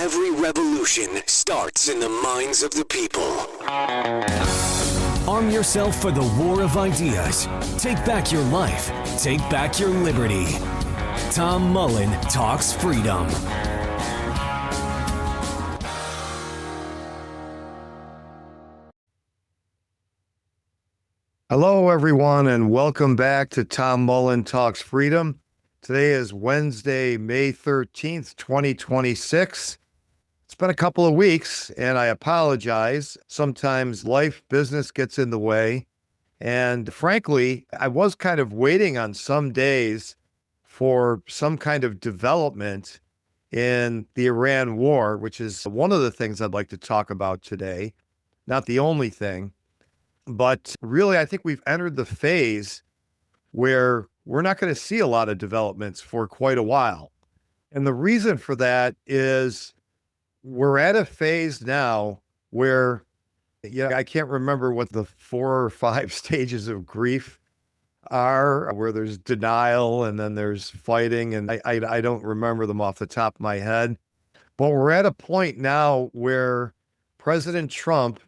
Every revolution starts in the minds of the people. Arm yourself for the war of ideas. Take back your life. Take back your liberty. Tom Mullen Talks Freedom. Hello, everyone, and welcome back to Tom Mullen Talks Freedom. Today is Wednesday, May 13th, 2026. It's been a couple of weeks, and I apologize. Sometimes life, business gets in the way. And frankly, I was kind of waiting on some days for some kind of development in the Iran war, which is one of the things I'd like to talk about today. Not the only thing. But really, I think we've entered the phase where we're not going to see a lot of developments for quite a while. And the reason for that is we're at a phase now where, I can't remember what the 4 or 5 stages of grief are, where there's denial and then there's fighting. And I don't remember them off the top of my head. But we're at a point now where President Trump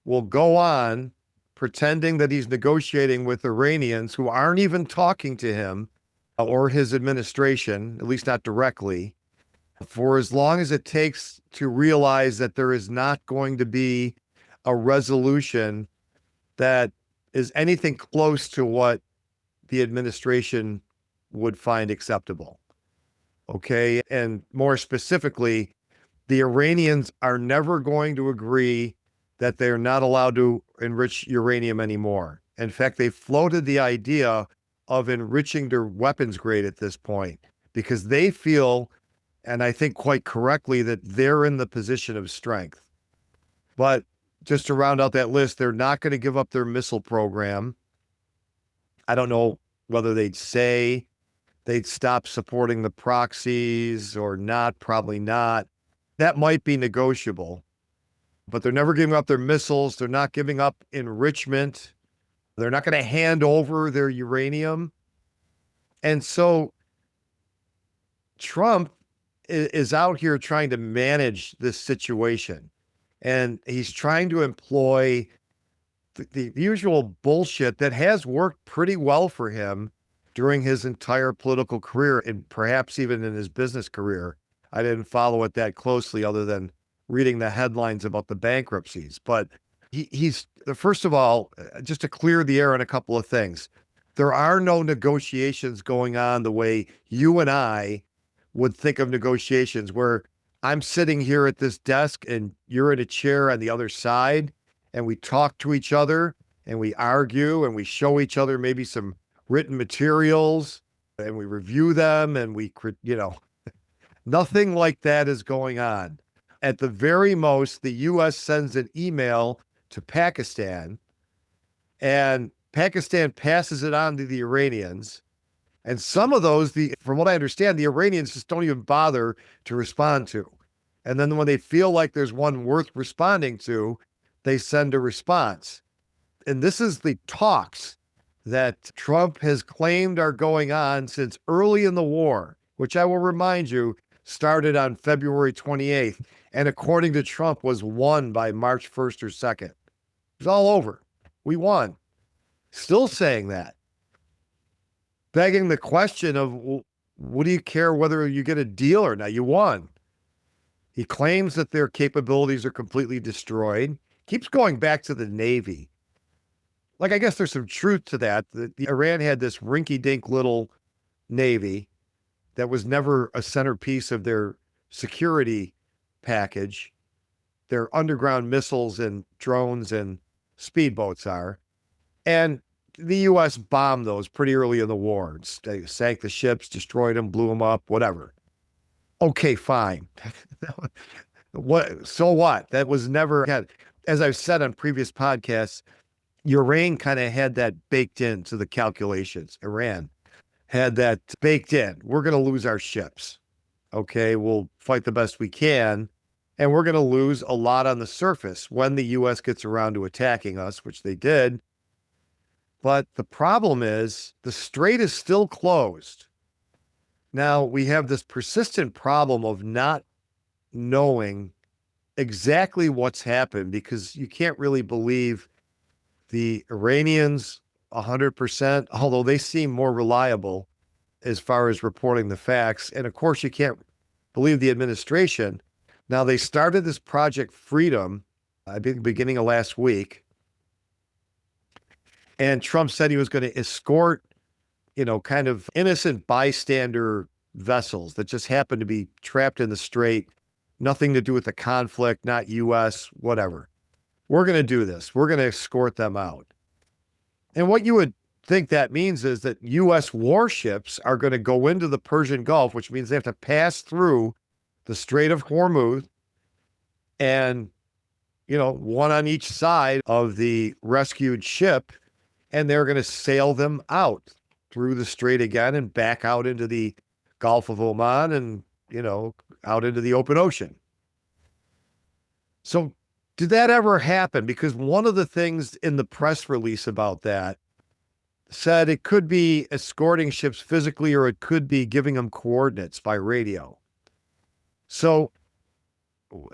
will go on pretending that he's negotiating with Iranians who aren't even talking to him or his administration, at least not directly, for as long as it takes to realize that there is not going to be a resolution that is anything close to what the administration would find acceptable. Okay. And more specifically, the Iranians are never going to agree that they're not allowed to enrich uranium anymore. In fact, they floated the idea of enriching their weapons grade at this point because they feel, and I think quite correctly, that they're in the position of strength. But just to round out that list, they're not going to give up their missile program. I don't know whether they'd say they'd stop supporting the proxies or not, probably not. That might be negotiable. But they're never giving up their missiles. They're not giving up enrichment. They're not going to hand over their uranium. And so Trump is out here trying to manage this situation. And he's trying to employ the usual bullshit that has worked pretty well for him during his entire political career and perhaps even in his business career. I didn't follow it that closely other than reading the headlines about the bankruptcies. But he's, first of all, just to clear the air on a couple of things, there are no negotiations going on the way you and I would think of negotiations, where I'm sitting here at this desk and you're in a chair on the other side, and we talk to each other and we argue and we show each other maybe some written materials and we review them and nothing like that is going on. At the very most, the U.S. sends an email to Pakistan, and Pakistan passes it on to the Iranians. And some of those, from what I understand, the Iranians just don't even bother to respond to. And then when they feel like there's one worth responding to, they send a response. And this is the talks that Trump has claimed are going on since early in the war, which I will remind you started on February 28th. And according to Trump, was won by March 1st or 2nd. It was all over. We won. Still saying that. Begging the question of, well, what do you care whether you get a deal or not? You won. He claims that their capabilities are completely destroyed. Keeps going back to the Navy. Like, I guess there's some truth to that. Iran had this rinky-dink little Navy that was never a centerpiece of their security package. Their underground missiles and drones and speedboats are. And the U.S. bombed those pretty early in the war. They sank the ships, destroyed them, blew them up, whatever. Okay, fine. So what? That was never had. As I've said on previous podcasts, Iran kind of had that baked into the calculations. Iran had that baked in. We're going to lose our ships. Okay, we'll fight the best we can. And we're going to lose a lot on the surface when the U.S. gets around to attacking us, which they did. But the problem is the strait is still closed. Now, we have this persistent problem of not knowing exactly what's happened, because you can't really believe the Iranians 100%, although they seem more reliable as far as reporting the facts. And of course, you can't believe the administration. Now, they started this Project Freedom, I think, beginning of last week. And Trump said he was going to escort, kind of innocent bystander vessels that just happened to be trapped in the strait, nothing to do with the conflict, not U.S., whatever. We're going to do this. We're going to escort them out. And what you would think that means is that U.S. warships are going to go into the Persian Gulf, which means they have to pass through the Strait of Hormuz and, one on each side of the rescued ship, and they're going to sail them out through the strait again and back out into the Gulf of Oman and, out into the open ocean. So did that ever happen? Because one of the things in the press release about that said it could be escorting ships physically, or it could be giving them coordinates by radio. So,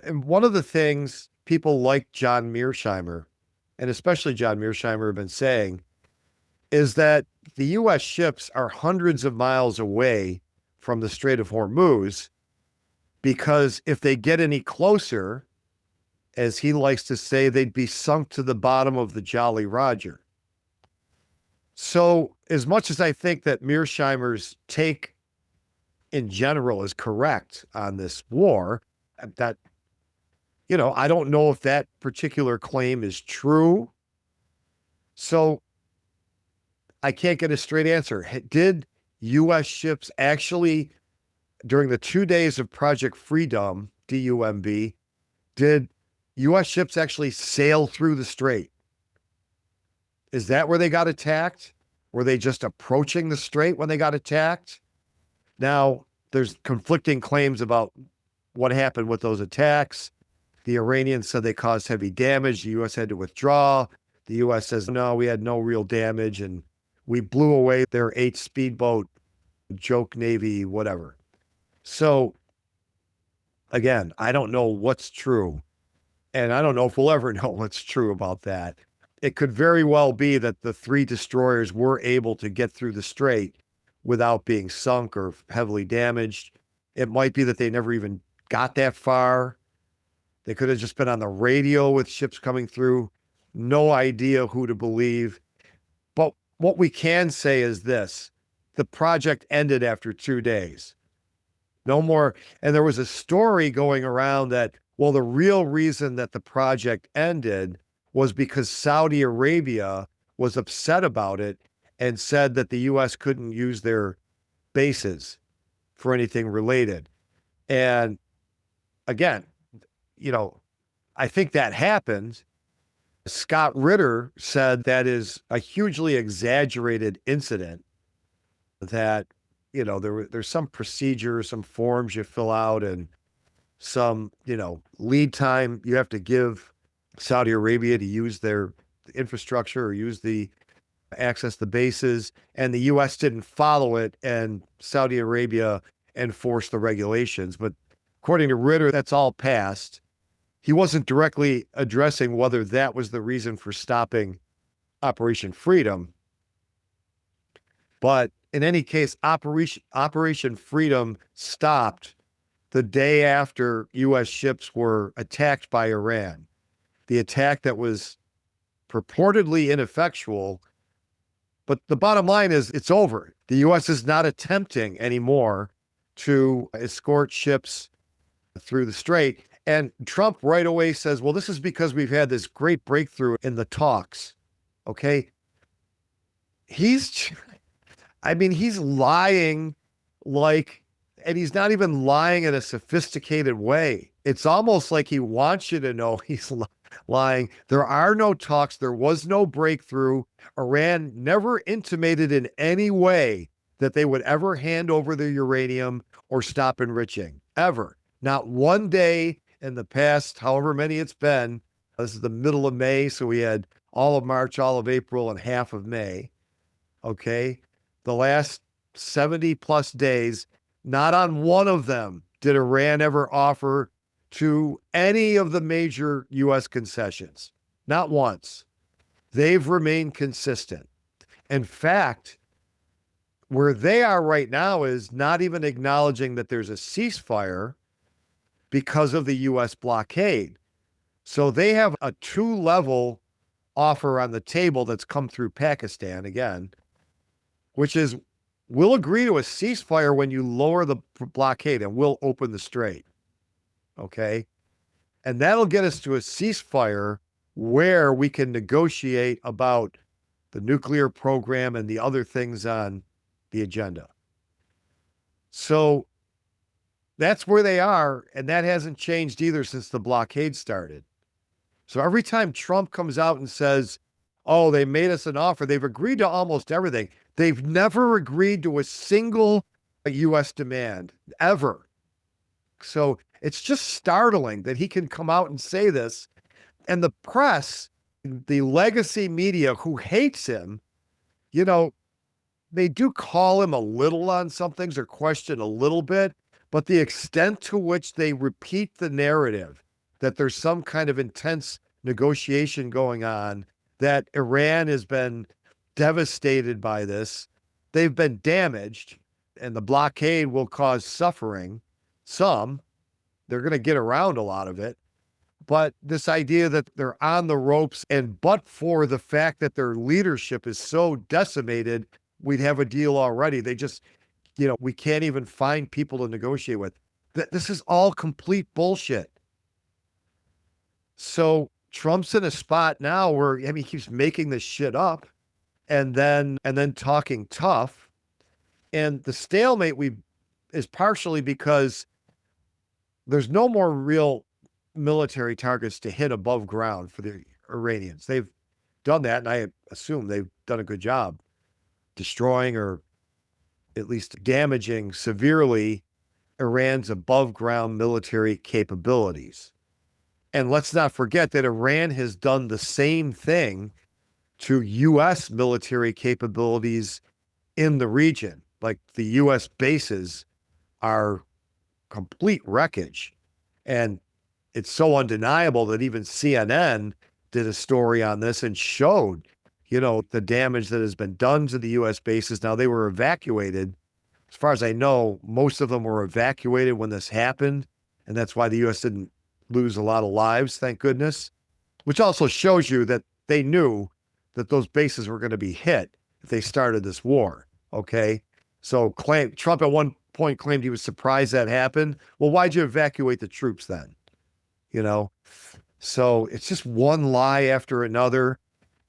and one of the things people like John Mearsheimer, and especially John Mearsheimer, have been saying is that the U.S. ships are hundreds of miles away from the Strait of Hormuz, because if they get any closer, as he likes to say, they'd be sunk to the bottom of the Jolly Roger. So as much as I think that Mearsheimer's take in general is correct on this war, that, I don't know if that particular claim is true. So I can't get a straight answer. Did U.S. ships actually, during the 2 days of Project Freedom, DUMB, did U.S. ships actually sail through the strait? Is that where they got attacked? Were they just approaching the strait when they got attacked? Now, there's conflicting claims about what happened with those attacks. The Iranians said they caused heavy damage. The U.S. had to withdraw. The U.S. says, no, we had no real damage, and we blew away their 8 speedboat joke Navy, whatever. So, again, I don't know what's true. And I don't know if we'll ever know what's true about that. It could very well be that the 3 destroyers were able to get through the strait without being sunk or heavily damaged. It might be that they never even got that far. They could have just been on the radio with ships coming through. No idea who to believe. But what we can say is this: the project ended after 2 days. No more. And there was a story going around that, well, the real reason that the project ended was because Saudi Arabia was upset about it and said that the U.S. couldn't use their bases for anything related. And again, I think that happened. Scott Ritter said that is a hugely exaggerated incident, that, there's some procedure, some forms you fill out, and some, lead time you have to give Saudi Arabia to use their infrastructure or access the bases. And the U.S. didn't follow it, and Saudi Arabia enforced the regulations. But according to Ritter, that's all passed. He wasn't directly addressing whether that was the reason for stopping Operation Freedom. But in any case, Operation Freedom stopped the day after U.S. ships were attacked by Iran. The attack that was purportedly ineffectual, but the bottom line is it's over. The U.S. is not attempting anymore to escort ships through the strait. And Trump right away says, well, this is because we've had this great breakthrough in the talks. Okay. He's lying and he's not even lying in a sophisticated way. It's almost like he wants you to know he's lying. There are no talks. There was no breakthrough. Iran never intimated in any way that they would ever hand over their uranium or stop enriching, ever. Not one day in the past, however many it's been. This is the middle of May, so we had all of March, all of April, and half of May. Okay? The last 70 plus days, not on one of them did Iran ever offer to any of the major U.S. concessions. Not once. They've remained consistent. In fact, where they are right now is not even acknowledging that there's a ceasefire because of the U.S. blockade. So they have a two-level offer on the table that's come through Pakistan again, which is we'll agree to a ceasefire when you lower the blockade and we'll open the strait. Okay. And that'll get us to a ceasefire where we can negotiate about the nuclear program and the other things on the agenda. So that's where they are. And that hasn't changed either since the blockade started. So every time Trump comes out and says, oh, they made us an offer, they've agreed to almost everything. They've never agreed to a single U.S. demand, ever. So it's just startling that he can come out and say this. And the press, the legacy media who hates him, you know, they do call him a little on some things or question a little bit, but the extent to which they repeat the narrative that there's some kind of intense negotiation going on, that Iran has been devastated by this, they've been damaged, and the blockade will cause suffering. Some, they're going to get around a lot of it. But this idea that they're on the ropes, and but for the fact that their leadership is so decimated, we'd have a deal already. They just, we can't even find people to negotiate with. This is all complete bullshit. So Trump's in a spot now where, he keeps making this shit up and then talking tough. And the stalemate is partially because there's no more real military targets to hit above ground for the Iranians. They've done that, and I assume they've done a good job destroying or at least damaging severely Iran's above ground military capabilities. And let's not forget that Iran has done the same thing to U.S. military capabilities in the region. Like the U.S. bases are complete wreckage. And it's so undeniable that even CNN did a story on this and showed, the damage that has been done to the U.S. bases. Now, they were evacuated. As far as I know, most of them were evacuated when this happened. And that's why the U.S. didn't lose a lot of lives, thank goodness, which also shows you that they knew that those bases were going to be hit if they started this war. Okay. So Trump at one point claimed he was surprised that happened. Well, why'd you evacuate the troops then? So it's just one lie after another,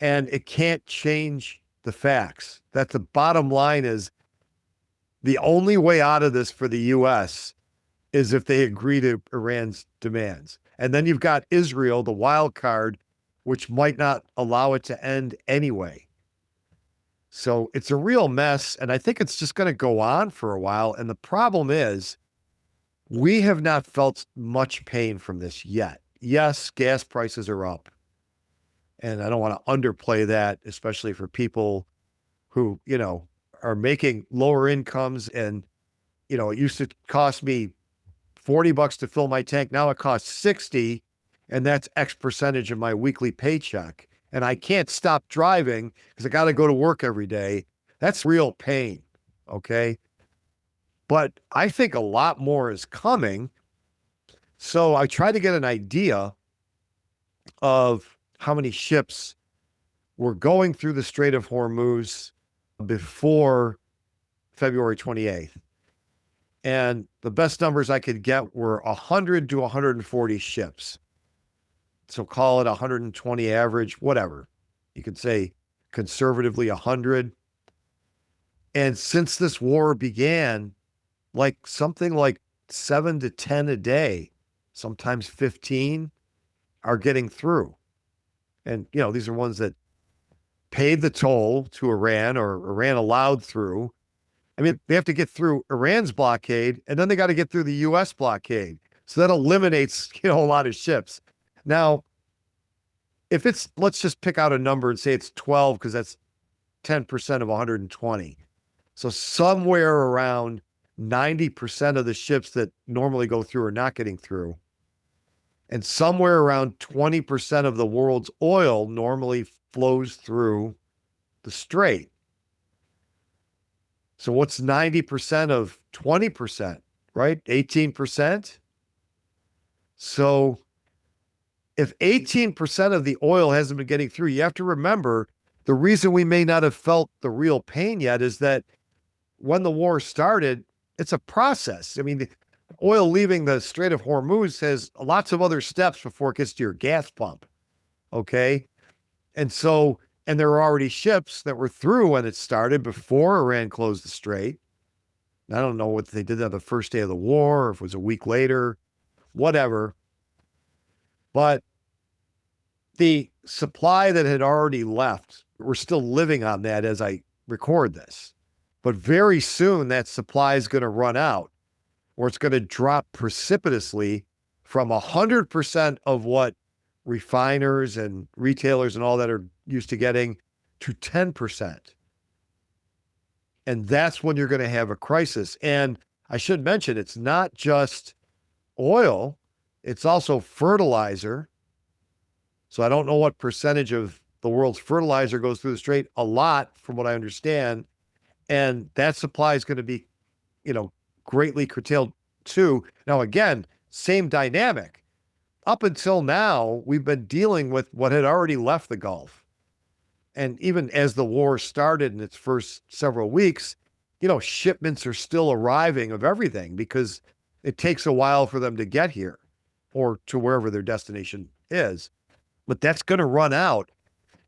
and it can't change the facts. That the bottom line is the only way out of this for the U.S. is if they agree to Iran's demands. And then you've got Israel, the wild card, which might not allow it to end anyway. So it's a real mess, and I think it's just going to go on for a while. And the problem is, we have not felt much pain from this yet. Yes, gas prices are up. And I don't want to underplay that, especially for people who, are making lower incomes. And, it used to cost me $40 to fill my tank. Now it costs 60, and that's X percentage of my weekly paycheck. And I can't stop driving because I got to go to work every day. That's real pain. Okay. But I think a lot more is coming. So I tried to get an idea of how many ships were going through the Strait of Hormuz before February 28th. And the best numbers I could get were 100 to 140 ships. So call it 120 average, whatever. You could say conservatively 100. And since this war began, something like 7 to 10 a day, sometimes 15, are getting through. And, these are ones that paid the toll to Iran or Iran allowed through. I mean, they have to get through Iran's blockade, and then they got to get through the U.S. blockade. So that eliminates, a lot of ships. Now, let's just pick out a number and say it's 12, because that's 10% of 120. So somewhere around 90% of the ships that normally go through are not getting through. And somewhere around 20% of the world's oil normally flows through the strait. So what's 90% of 20%, right? 18%. So if 18% of the oil hasn't been getting through, you have to remember the reason we may not have felt the real pain yet is that when the war started, it's a process. I mean, the oil leaving the Strait of Hormuz has lots of other steps before it gets to your gas pump. Okay. And so, and there were already ships that were through when it started before Iran closed the strait. I don't know what they did on the first day of the war, or if it was a week later, whatever. But the supply that had already left, we're still living on that as I record this. But very soon that supply is going to run out, or it's going to drop precipitously from 100% of what refiners and retailers and all that are used to getting to 10%. And that's when you're going to have a crisis. And I should mention, it's not just oil, it's also fertilizer. So I don't know what percentage of the world's fertilizer goes through the strait. A lot, from what I understand. And that supply is going to be, greatly curtailed too. Now, again, same dynamic. Up until now, we've been dealing with what had already left the Gulf. And even as the war started in its first several weeks, shipments are still arriving of everything because it takes a while for them to get here or to wherever their destination is. But that's going to run out.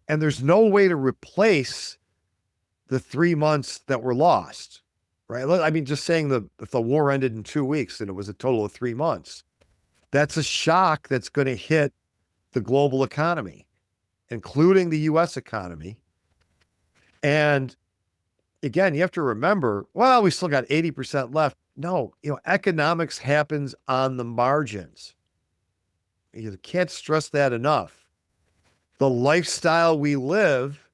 And there's no way to replace the 3 months that were lost, right? I mean, just saying if the war ended in 2 weeks and it was a total of 3 months, that's a shock that's going to hit the global economy, including the US economy. And again, you have to remember, well, we still got 80% left. No, economics happens on the margins. You can't stress that enough. The lifestyle we live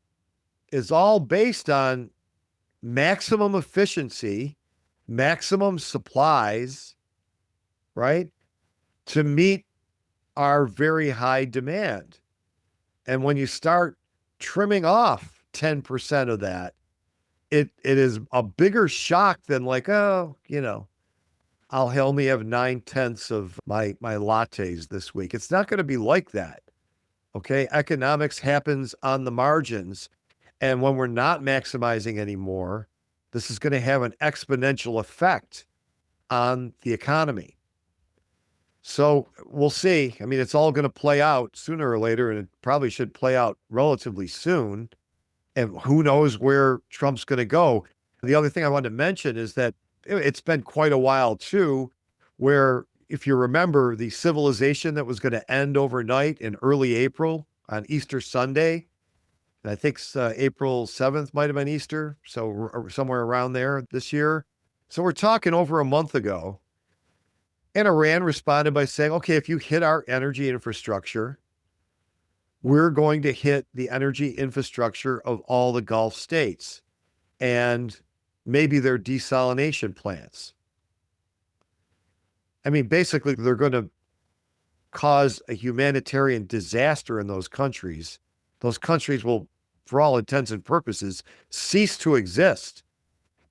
is all based on maximum efficiency, maximum supplies, right? To meet our very high demand. And when you start trimming off 10% of that, it is a bigger shock than like, I'll only have 9/10 of my lattes this week. It's not going to be like that. Okay. Economics happens on the margins. And when we're not maximizing anymore, this is going to have an exponential effect on the economy. So we'll see. I mean, it's all going to play out sooner or later, and it probably should play out relatively soon. And who knows where Trump's going to go. The other thing I wanted to mention is that it's been quite a while too, where if you remember the civilization that was going to end overnight in early April on Easter Sunday, and I think April 7th might have been Easter, so somewhere around there this year. So we're talking over a month ago. And Iran responded by saying, okay, if you hit our energy infrastructure, we're going to hit the energy infrastructure of all the Gulf states and maybe their desalination plants. I mean, basically, they're going to cause a humanitarian disaster in those countries. Those countries will, for all intents and purposes, cease to exist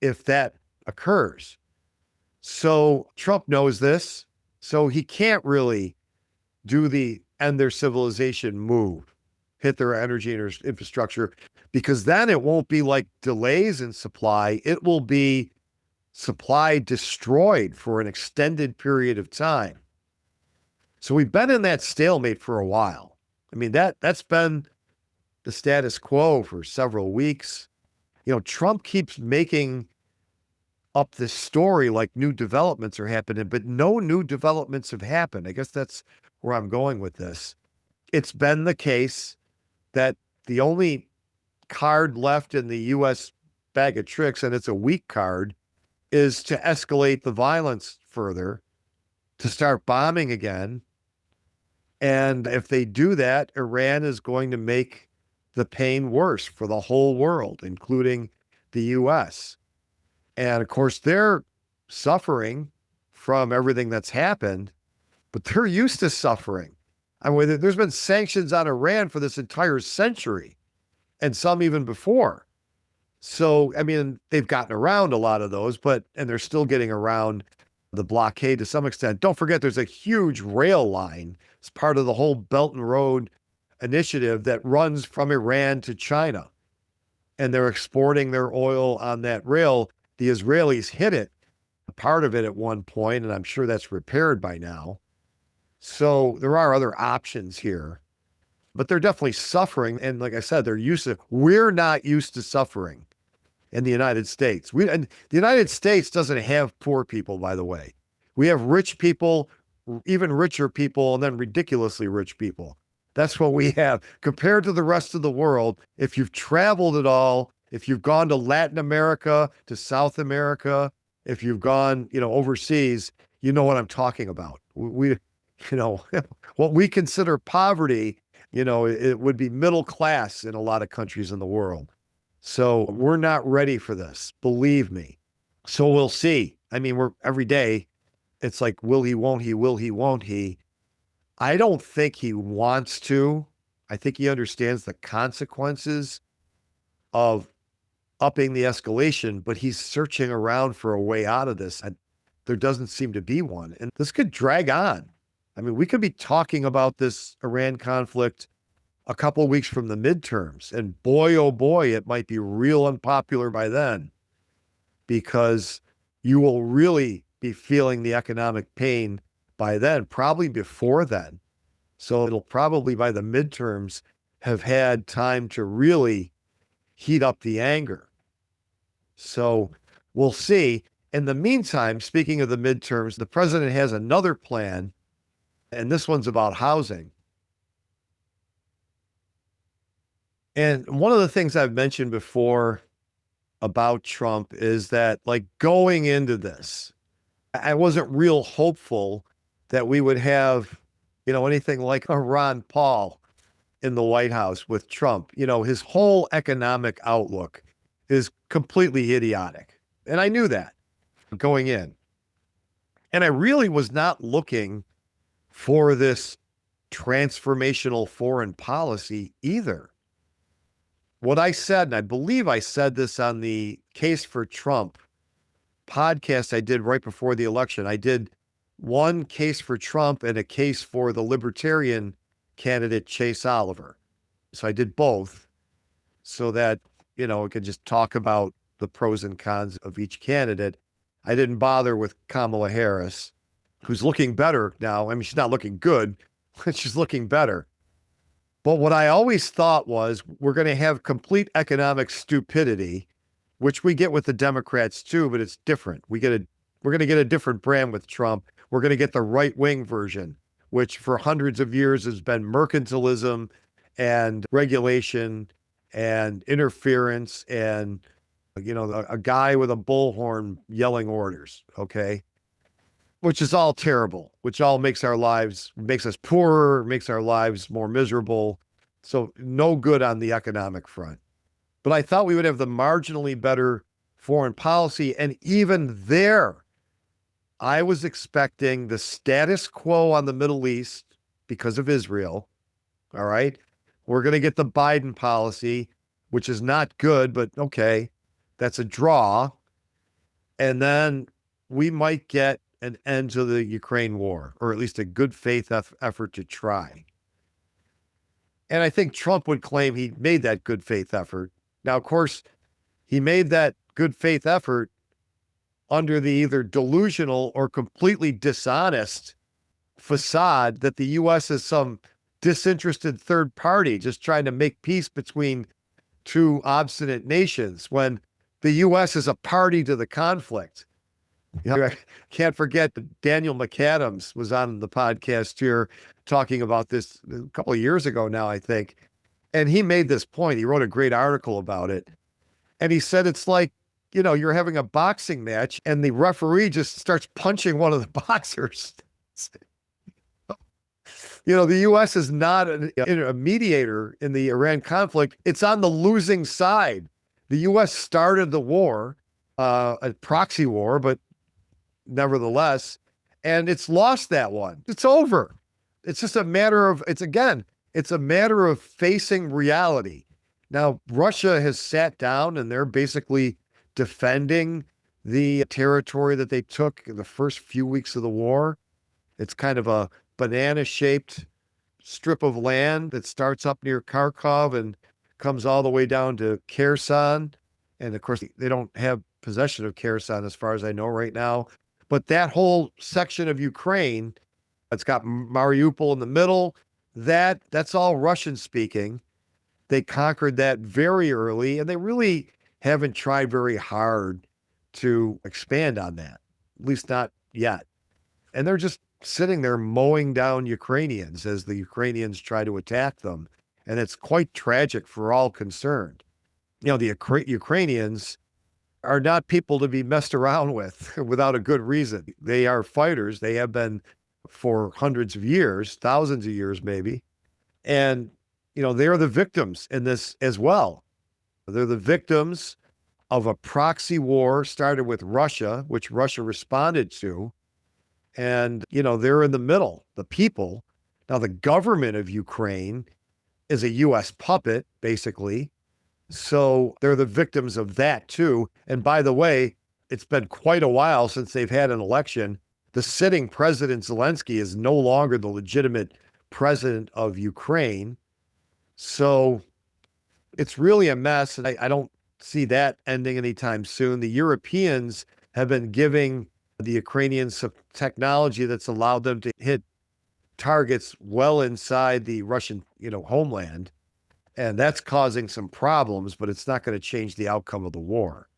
if that occurs. So Trump knows this, so he can't really do the end their civilization move, hit their energy infrastructure, because then it won't be like delays in supply. It will be supply destroyed for an extended period of time. So we've been in that stalemate for a while. I mean, that's been the status quo for several weeks. Trump keeps making up this story like new developments are happening, but no new developments have happened. I guess that's where I'm going with this. It's been the case that the only card left in the U.S. bag of tricks, and it's a weak card, is to escalate the violence further, to start bombing again. And if they do that, Iran is going to make the pain worse for the whole world, including the U.S. And of course, they're suffering from everything that's happened. but they're used to suffering. I mean, there's been sanctions on Iran for this entire century and some even before. So, I mean, they've gotten around a lot of those, and they're still getting around the blockade to some extent. Don't forget, there's a huge rail line. It's part of the whole Belt and Road initiative that runs from Iran to China. And they're exporting their oil on that rail. The Israelis hit it, part of it at one point, and I'm sure that's repaired by now. So there are other options here, but they're definitely suffering. And like I said, we're not used to suffering in the United States. And the United States doesn't have poor people, by the way. We have rich people, even richer people, and then ridiculously rich people. That's what we have compared to the rest of the world. If you've traveled at all, if you've gone to Latin America, to South America, if you've gone, overseas, you know what I'm talking about. We what we consider poverty, it would be middle class in a lot of countries in the world. So we're not ready for this, believe me. So we'll see. I mean, every day, it's like, will he, won't he, will he, won't he? I don't think he wants to. I think he understands the consequences of upping the escalation, but he's searching around for a way out of this. And there doesn't seem to be one. And this could drag on. I mean, we could be talking about this Iran conflict a couple of weeks from the midterms. And boy, oh boy, it might be real unpopular by then, because you will really be feeling the economic pain by then, probably before then. So it'll probably by the midterms have had time to really heat up the anger. So we'll see. In the meantime, speaking of the midterms, the president has another plan, and this one's about housing. And one of the things I've mentioned before about Trump is that, like, going into this, I wasn't real hopeful that we would have, anything like a Ron Paul in the White House with Trump. His whole economic outlook is completely idiotic. And I knew that going in. And I really was not looking for this transformational foreign policy either. What I said, and I believe I said this on the Case for Trump podcast I did right before the election, I did one case for Trump and a case for the Libertarian candidate, Chase Oliver. So I did both so that, we could just talk about the pros and cons of each candidate. I didn't bother with Kamala Harris, who's looking better now. I mean, she's not looking good, but she's looking better. But what I always thought was we're going to have complete economic stupidity, which we get with the Democrats too, but it's different. We're going to get a different brand with Trump. We're going to get the right-wing version, which for hundreds of years has been mercantilism and regulation and interference and, a guy with a bullhorn yelling orders, okay? Which is all terrible, which all makes us poorer, makes our lives more miserable. So no good on the economic front. But I thought we would have the marginally better foreign policy. And even there, I was expecting the status quo on the Middle East because of Israel. All right. We're going to get the Biden policy, which is not good, but okay, that's a draw. And then we might get an end to the Ukraine war, or at least a good faith effort to try. And I think Trump would claim he made that good faith effort. Now, of course, he made that good faith effort under the either delusional or completely dishonest facade that the U.S. is some disinterested third party just trying to make peace between two obstinate nations, when the U.S. is a party to the conflict. I can't forget that Daniel McAdams was on the podcast here talking about this a couple of years ago now, I think. And he made this point. He wrote a great article about it. And he said, it's like, you're having a boxing match and the referee just starts punching one of the boxers. The U.S. is not a mediator in the Iran conflict. It's on the losing side. The U.S. started the war, a proxy war, but nevertheless, and it's lost that one. It's over. It's just a matter of, it's a matter of facing reality. Now, Russia has sat down and they're basically defending the territory that they took in the first few weeks of the war. It's kind of a banana shaped strip of land that starts up near Kharkov and comes all the way down to Kherson. And of course, they don't have possession of Kherson as far as I know right now. But that whole section of Ukraine, it's got Mariupol in the middle. That's all Russian speaking. They conquered that very early, and they really haven't tried very hard to expand on that, at least not yet. And they're just sitting there mowing down Ukrainians as the Ukrainians try to attack them. And it's quite tragic for all concerned. The Ukrainians are not people to be messed around with without a good reason. They are fighters. They have been for hundreds of years, thousands of years, maybe. And, they're the victims in this as well. They're the victims of a proxy war started with Russia, which Russia responded to. And, they're in the middle, the people. Now, the government of Ukraine is a U.S. puppet, basically. So they're the victims of that, too. And by the way, it's been quite a while since they've had an election. The sitting president, Zelensky, is no longer the legitimate president of Ukraine. So it's really a mess. And I don't see that ending anytime soon. The Europeans have been giving the Ukrainians some technology that's allowed them to hit targets well inside the Russian, homeland. And that's causing some problems, but it's not going to change the outcome of the war.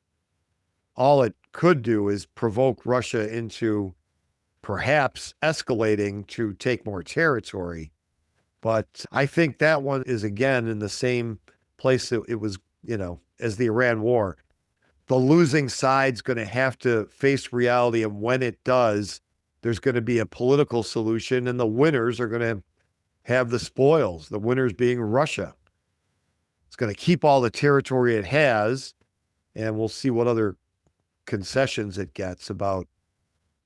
All it could do is provoke Russia into perhaps escalating to take more territory. But I think that one is, again, in the same place that it was, as the Iran war. The losing side's going to have to face reality. And when it does, there's going to be a political solution, and the winners are going to have the spoils, the winners being Russia. It's going to keep all the territory it has, and we'll see what other concessions it gets about,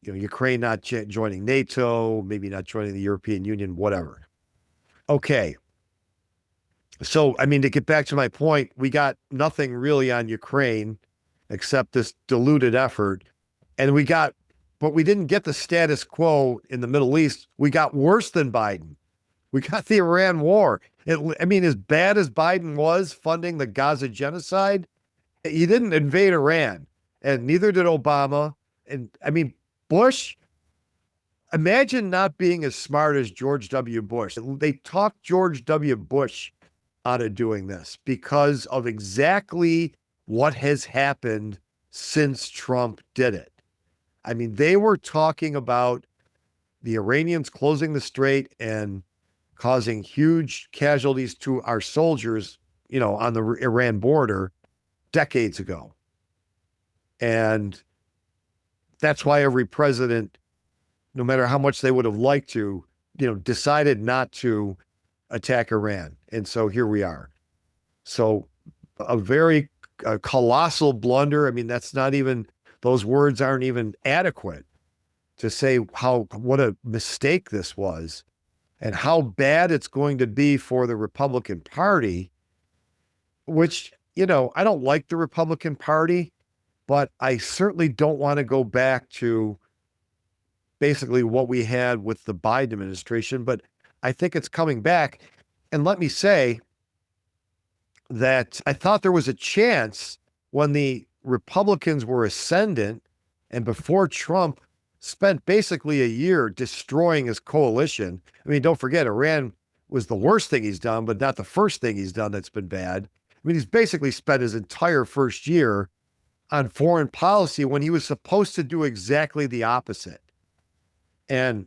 Ukraine not joining NATO, maybe not joining the European Union, whatever. Okay. So, to get back to my point, we got nothing really on Ukraine except this diluted effort. And we didn't get the status quo in the Middle East. We got worse than Biden. We got the Iran war. As bad as Biden was funding the Gaza genocide, he didn't invade Iran, and neither did Obama. And Bush, imagine not being as smart as George W. Bush. They talked George W. Bush out of doing this because of exactly what has happened since Trump did it. They were talking about the Iranians closing the strait and causing huge casualties to our soldiers, on the Iran border decades ago. And that's why every president, no matter how much they would have liked to, decided not to attack Iran. And so here we are. So a colossal blunder. That's not even, those words aren't even adequate to say what a mistake this was and how bad it's going to be for the Republican Party, which, I don't like the Republican Party, but I certainly don't want to go back to basically what we had with the Biden administration, but I think it's coming back. And let me say that I thought there was a chance when the Republicans were ascendant and before Trump spent basically a year destroying his coalition. Don't forget, Iran was the worst thing he's done, but not the first thing he's done that's been bad. He's basically spent his entire first year on foreign policy when he was supposed to do exactly the opposite. And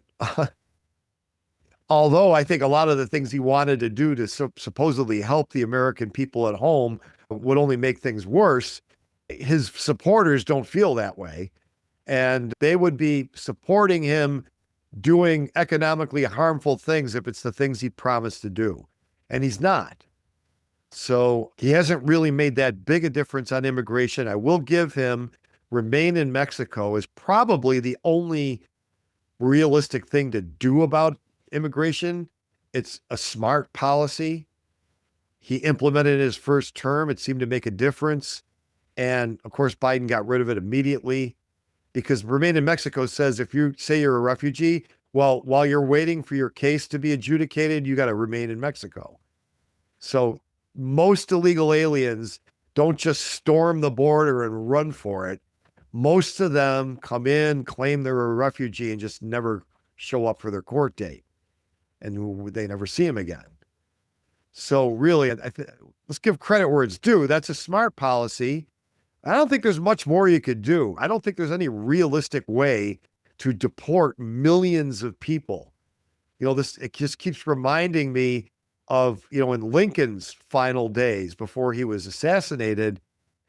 although I think a lot of the things he wanted to do to supposedly help the American people at home would only make things worse, his supporters don't feel that way. And they would be supporting him doing economically harmful things if it's the things he promised to do. And he's not. So he hasn't really made that big a difference on immigration. I will give him remain in Mexico is probably the only realistic thing to do about immigration. It's a smart policy. He implemented it his first term. It seemed to make a difference. And of course, Biden got rid of it immediately because Remain in Mexico says if you say you're a refugee, well, while you're waiting for your case to be adjudicated, you got to remain in Mexico. So most illegal aliens don't just storm the border and run for it. Most of them come in, claim they're a refugee, and just never show up for their court date. And they never see him again. So really, let's give credit where it's due. That's a smart policy. I don't think there's much more you could do. I don't think there's any realistic way to deport millions of people. It just keeps reminding me of, in Lincoln's final days before he was assassinated,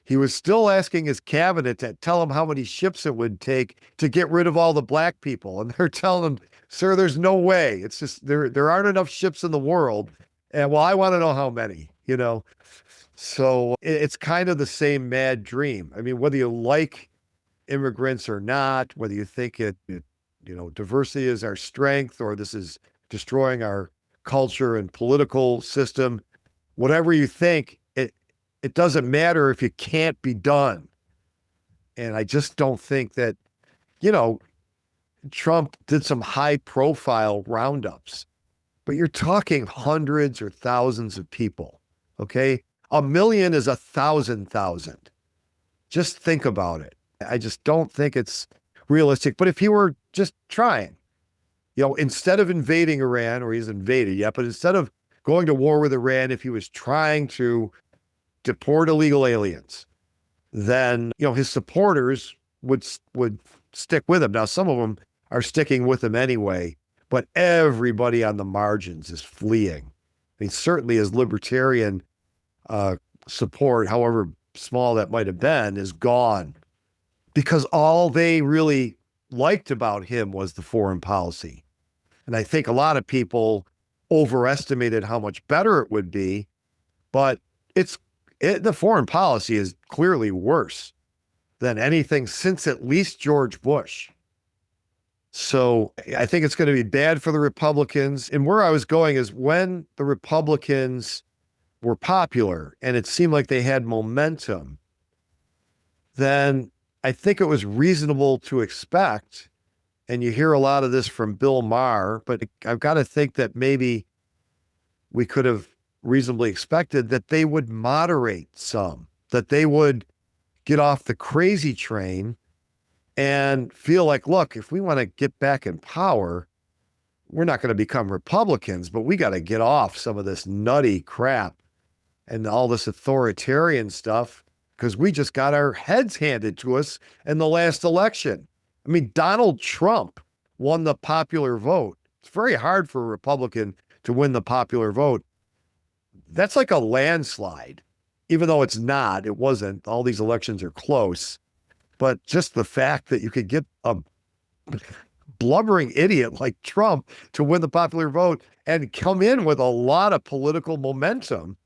he was still asking his cabinet to tell him how many ships it would take to get rid of all the black people. And they're telling him, sir, there's no way. It's just, there aren't enough ships in the world. And well, I want to know how many, So it's kind of the same mad dream. I mean, whether you like immigrants or not, whether you think diversity is our strength or this is destroying our culture and political system, whatever you think, it doesn't matter if it can't be done. And I just don't think that, Trump did some high profile roundups, but you're talking hundreds or thousands of people. Okay. 1 million is 1,000,000. Just think about it. I just don't think it's realistic. But if he were just trying, instead of invading Iran, or he's invaded yet, but instead of going to war with Iran, if he was trying to deport illegal aliens, then, his supporters would stick with him. Now, some of them are sticking with him anyway, but everybody on the margins is fleeing. I mean, certainly his libertarian support, however small that might have been, is gone because all they really liked about him was the foreign policy. And I think a lot of people overestimated how much better it would be, but the foreign policy is clearly worse than anything since at least George Bush. So I think it's going to be bad for the Republicans. And where I was going is when the Republicans were popular and it seemed like they had momentum, then I think it was reasonable to expect, and you hear a lot of this from Bill Maher, but I've got to think that maybe we could have reasonably expected that they would moderate some, that they would get off the crazy train and feel like, look, if we want to get back in power, we're not going to become Republicans, but we got to get off some of this nutty crap and all this authoritarian stuff because we just got our heads handed to us in the last election. I mean, Donald Trump won the popular vote. It's very hard for a Republican to win the popular vote. That's like a landslide, even though it's not, it wasn't. All these elections are close. But just the fact that you could get a blubbering idiot like Trump to win the popular vote and come in with a lot of political momentum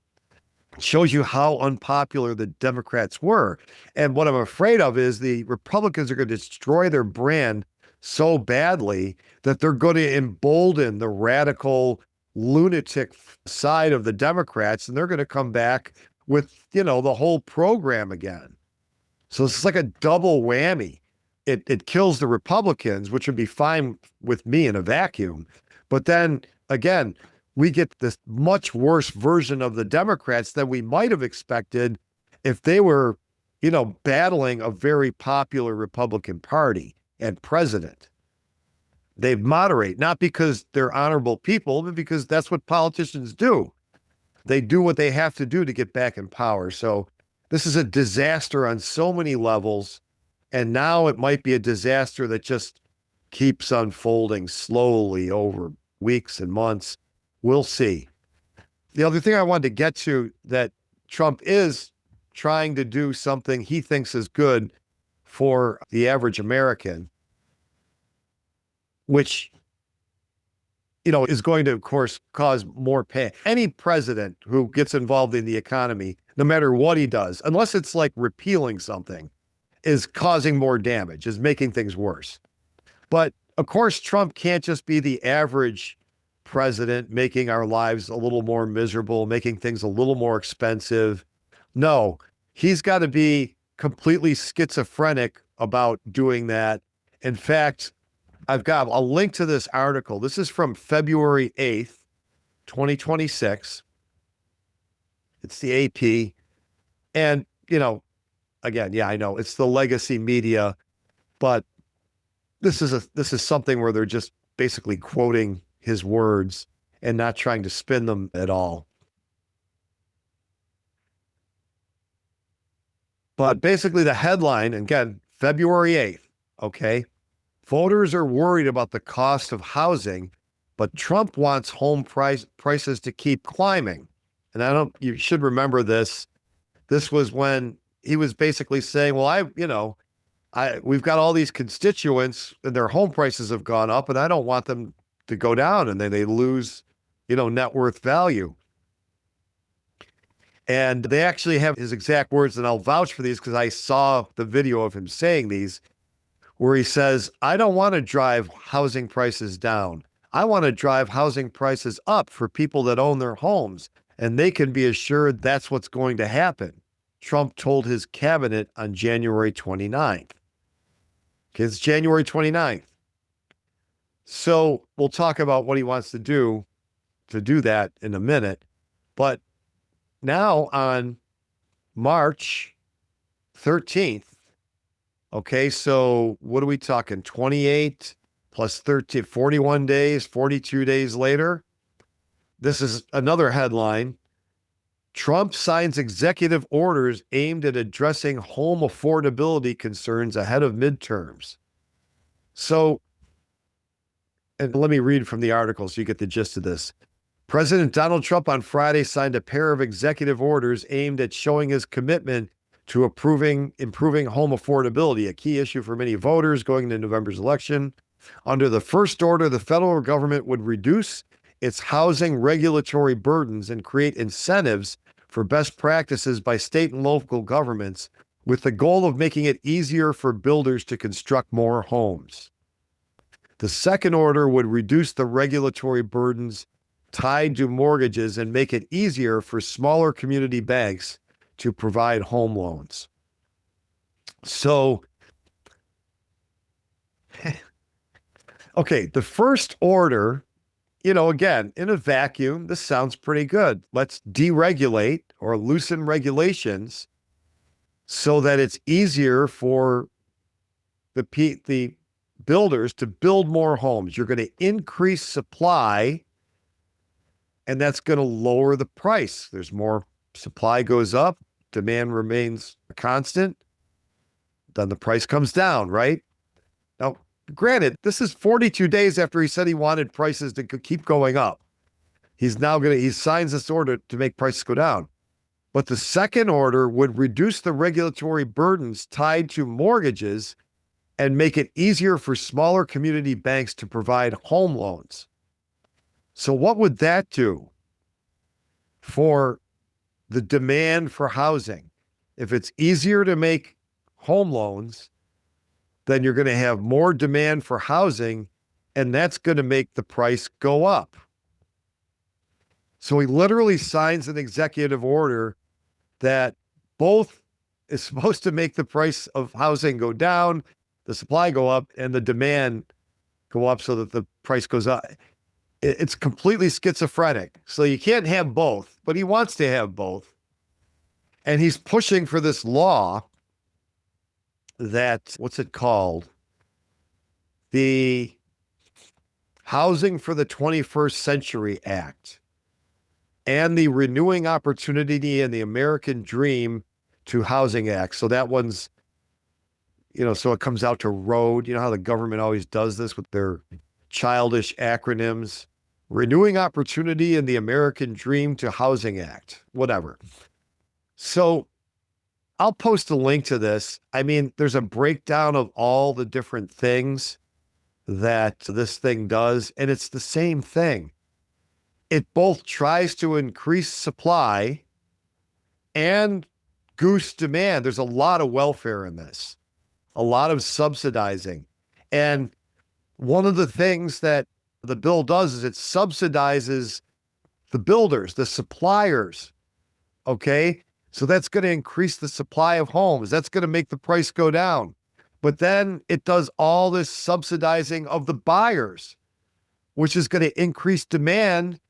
shows you how unpopular the Democrats were. And what I'm afraid of is the Republicans are going to destroy their brand so badly that they're going to embolden the radical lunatic side of the Democrats, and they're going to come back with, the whole program again. So it's like a double whammy. It kills the Republicans, which would be fine with me in a vacuum. But then again, we get this much worse version of the Democrats than we might have expected if they were, battling a very popular Republican Party and president. They moderate, not because they're honorable people, but because that's what politicians do. They do what they have to do to get back in power. So this is a disaster on so many levels. And now it might be a disaster that just keeps unfolding slowly over weeks and months. We'll see. The other thing I wanted to get to, that Trump is trying to do something he thinks is good for the average American, which, is going to, of course, cause more pain. Any president who gets involved in the economy, no matter what he does, unless it's like repealing something, is causing more damage, is making things worse. But of course, Trump can't just be the average president making our lives a little more miserable, making things a little more expensive. No, he's got to be completely schizophrenic about doing that. In fact, I've got a link to this article. This is from February 8th, 2026. It's the AP. And, again, yeah, I know it's the legacy media, but this is something where they're just basically quoting his words and not trying to spin them at all. But basically the headline, again, February 8th, okay? Voters are worried about the cost of housing, but Trump wants home prices to keep climbing. And you should remember this. This was when he was basically saying, well, we've got all these constituents and their home prices have gone up and I don't want them to go down and then they lose, net worth value. And they actually have his exact words, and I'll vouch for these because I saw the video of him saying these, where he says, I don't want to drive housing prices down. I want to drive housing prices up for people that own their homes, and they can be assured that's what's going to happen. Trump told his cabinet on January 29th. Okay, it's January 29th. So we'll talk about what he wants to do that in a minute. But now on March 13th, okay, so what are we talking? 28 plus 13, 41 days, 42 days later. This is another headline. Trump signs executive orders aimed at addressing home affordability concerns ahead of midterms. So, and let me read from the article so you get the gist of this. President Donald Trump on Friday signed a pair of executive orders aimed at showing his commitment to improving home affordability, a key issue for many voters going into November's election. Under the first order, the federal government would reduce its housing regulatory burdens and create incentives for best practices by state and local governments with the goal of making it easier for builders to construct more homes. The second order would reduce the regulatory burdens tied to mortgages and make it easier for smaller community banks to provide home loans. So, okay, the first order, again, in a vacuum, this sounds pretty good. Let's deregulate or loosen regulations so that it's easier for the builders to build more homes. You're going to increase supply, and that's going to lower the price. There's more supply goes up, demand remains constant, then the price comes down, right? Now, granted, this is 42 days after he said he wanted prices to keep going up. He signs this order to make prices go down. But the second order would reduce the regulatory burdens tied to mortgages and make it easier for smaller community banks to provide home loans. So what would that do for the demand for housing? If it's easier to make home loans, then you're going to have more demand for housing, and that's going to make the price go up. So he literally signs an executive order that both is supposed to make the price of housing go down, the supply go up, and the demand go up so that the price goes up. It's completely schizophrenic. So you can't have both, but he wants to have both. And he's pushing for this law that, what's it called? The Housing for the 21st Century Act and the Renewing Opportunity and the American Dream to Housing Act. So that one's, so it comes out to ROAD. You know how the government always does this with their childish acronyms? Renewing Opportunity and the American Dream to Housing Act, whatever. So I'll post a link to this. I mean, there's a breakdown of all the different things that this thing does, and it's the same thing. It both tries to increase supply and goose demand. There's a lot of welfare in this, a lot of subsidizing. And one of the things that the bill does is it subsidizes the builders, the suppliers. Okay. So that's going to increase the supply of homes. That's going to make the price go down. But then it does all this subsidizing of the buyers, which is going to increase demand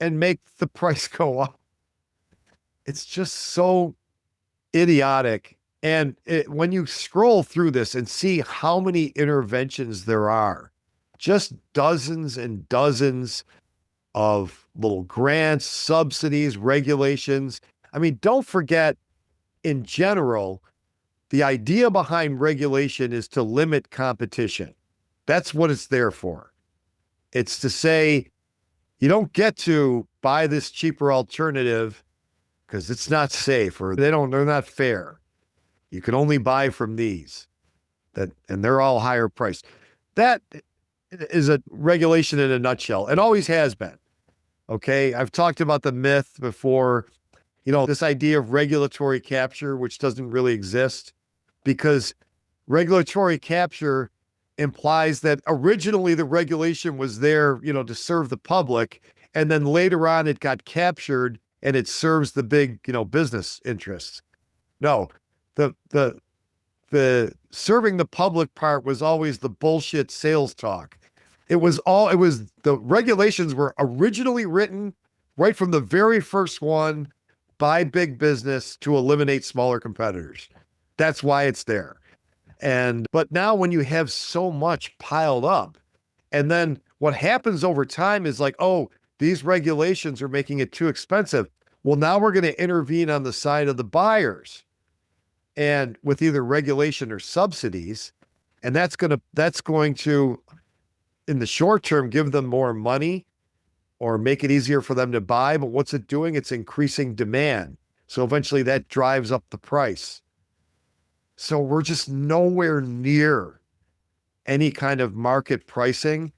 and make the price go up. It's just so idiotic. And when you scroll through this and see how many interventions there are, just dozens and dozens of little grants, subsidies, regulations. I mean, don't forget, in general, the idea behind regulation is to limit competition. That's what it's there for. It's to say, you don't get to buy this cheaper alternative because it's not safe or they're not fair. You can only buy from these and they're all higher priced. That is a regulation in a nutshell and always has been. Okay. I've talked about the myth before, this idea of regulatory capture, which doesn't really exist because regulatory capture implies that originally the regulation was there, to serve the public. And then later on it got captured and it serves the big, business interests. No, the serving the public part was always the bullshit sales talk. The regulations were originally written right from the very first one by big business to eliminate smaller competitors. That's why it's there. But now when you have so much piled up, and then what happens over time is like, oh, these regulations are making it too expensive. Well, now we're going to intervene on the side of the buyers and with either regulation or subsidies. And that's going to, in the short term, give them more money or make it easier for them to buy. But what's it doing? It's increasing demand. So eventually that drives up the price. So we're just nowhere near any kind of market pricing,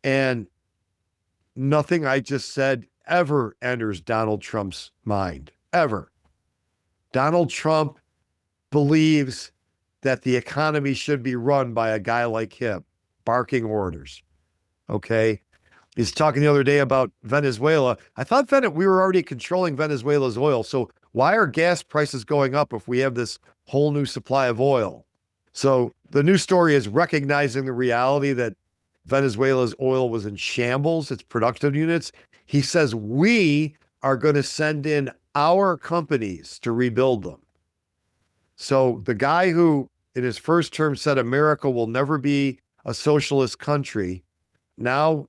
and nothing I just said ever enters Donald Trump's mind, ever. Donald Trump believes that the economy should be run by a guy like him, barking orders. Okay. He's talking the other day about Venezuela. I thought we were already controlling Venezuela's oil. So why are gas prices going up if we have this whole new supply of oil? So the new story is recognizing the reality that Venezuela's oil was in shambles, its production units. He says, we are going to send in our companies to rebuild them. So the guy who in his first term said America will never be a socialist country now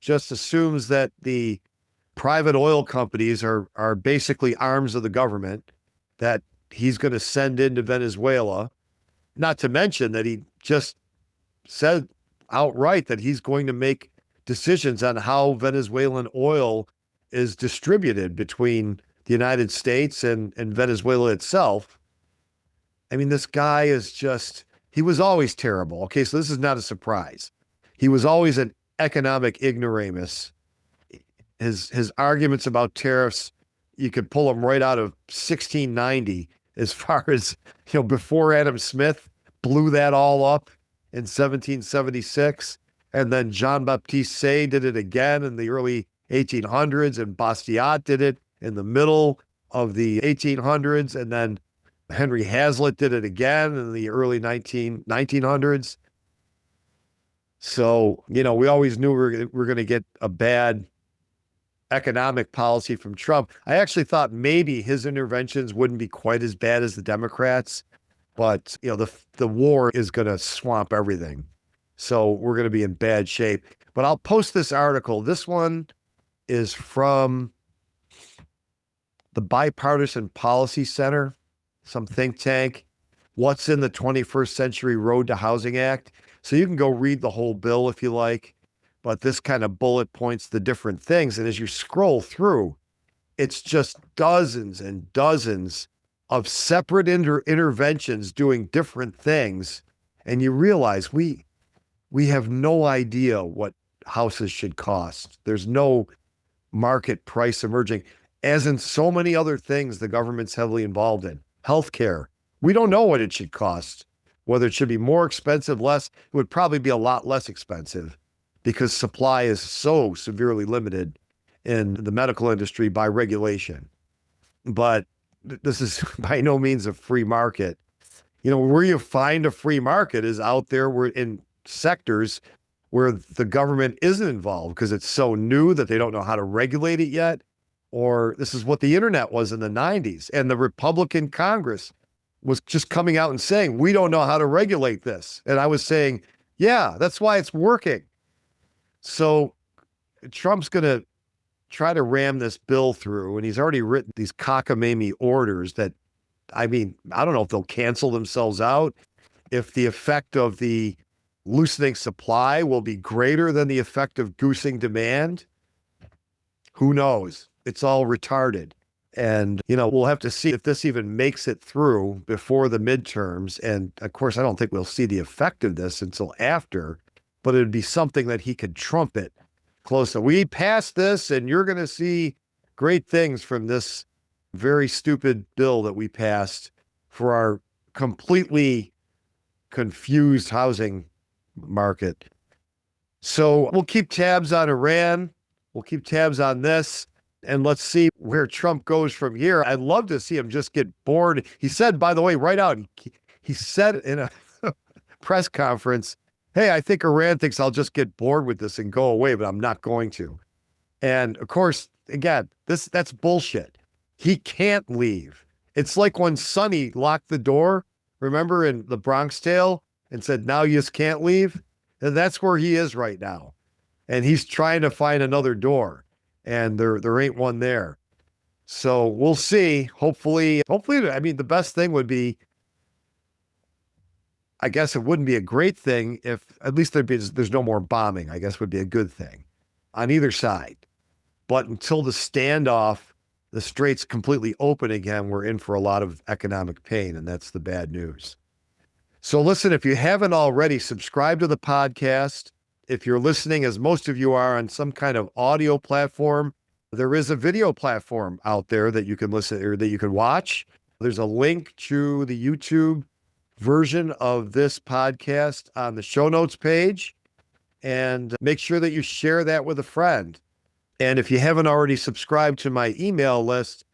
just assumes that the private oil companies are basically arms of the government that he's going to send into Venezuela. Not to mention that he just said outright that he's going to make decisions on how Venezuelan oil is distributed between the United States and Venezuela itself. I mean, this guy he was always terrible. Okay, so this is not a surprise. He was always an economic ignoramus. His arguments about tariffs, you could pull them right out of 1690 as far as, before Adam Smith blew that all up in 1776. And then Jean-Baptiste Say did it again in the early 1800s, and Bastiat did it in the middle of the 1800s. And then Henry Hazlitt did it again in the early 1900s. So, we always knew we were going to get a bad economic policy from Trump. I actually thought maybe his interventions wouldn't be quite as bad as the Democrats, but, the war is going to swamp everything. So we're going to be in bad shape. But I'll post this article. This one is from the Bipartisan Policy Center, some think tank. What's in the 21st Century Road to Housing Act? So you can go read the whole bill if you like, but this kind of bullet points the different things. And as you scroll through, it's just dozens and dozens of separate interventions doing different things. And you realize we have no idea what houses should cost. There's no market price emerging, as in so many other things the government's heavily involved in. Healthcare. We don't know what it should cost. Whether it should be more expensive, less, it would probably be a lot less expensive because supply is so severely limited in the medical industry by regulation. But this is by no means a free market. Where you find a free market is out there where in sectors where the government isn't involved because it's so new that they don't know how to regulate it yet. Or this is what the internet was in the 90s. And the Republican Congress was just coming out and saying, we don't know how to regulate this. And I was saying, yeah, that's why it's working. So Trump's going to try to ram this bill through. And he's already written these cockamamie orders that, I don't know if they'll cancel themselves out, if the effect of the loosening supply will be greater than the effect of goosing demand. Who knows? It's all retarded. And, we'll have to see if this even makes it through before the midterms. And of course, I don't think we'll see the effect of this until after, but it'd be something that he could trumpet close. We passed this and you're going to see great things from this very stupid bill that we passed for our completely confused housing market. So we'll keep tabs on Iran. We'll keep tabs on this. And let's see where Trump goes from here. I'd love to see him just get bored. He said, by the way, right out, he said in a press conference, hey, I think Iran thinks I'll just get bored with this and go away, but I'm not going to. And of course, again, that's bullshit. He can't leave. It's like when Sonny locked the door, remember, in the Bronx Tale, and said, now you just can't leave. And that's where he is right now. And he's trying to find another door. And there ain't one there. So we'll see. Hopefully, the best thing would be, I guess it wouldn't be a great thing if at least there's no more bombing, I guess would be a good thing on either side. But until the standoff, the strait's completely open again, we're in for a lot of economic pain, and that's the bad news. So listen, if you haven't already, subscribe to the podcast. If you're listening, as most of you are, on some kind of audio platform, there is a video platform out there that you can listen or that you can watch. There's a link to the YouTube version of this podcast on the show notes page. And make sure that you share that with a friend. And if you haven't already subscribed to my email list,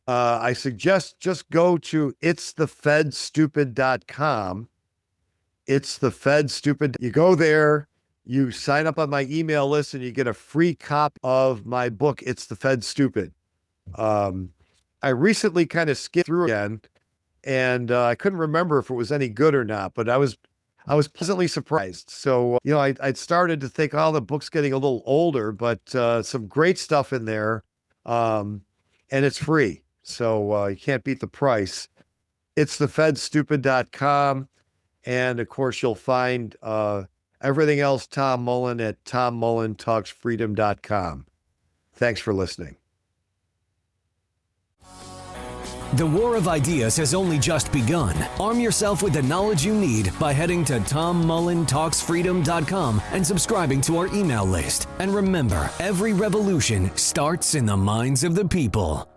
I suggest just go to itsthefedstupid.com. It's the Fed Stupid. You go there. You sign up on my email list and you get a free copy of my book, It's the Fed Stupid. I recently kind of skipped through again and I couldn't remember if it was any good or not, but I was pleasantly surprised. So, I'd started to think, the book's getting a little older, but some great stuff in there. And it's free. So you can't beat the price. It's thefedstupid.com. And of course, you'll find everything else Tom Mullen at tommullentalksfreedom.com. Thanks for listening. The war of ideas has only just begun. Arm yourself with the knowledge you need by heading to tommullentalksfreedom.com and subscribing to our email list. And remember, every revolution starts in the minds of the people.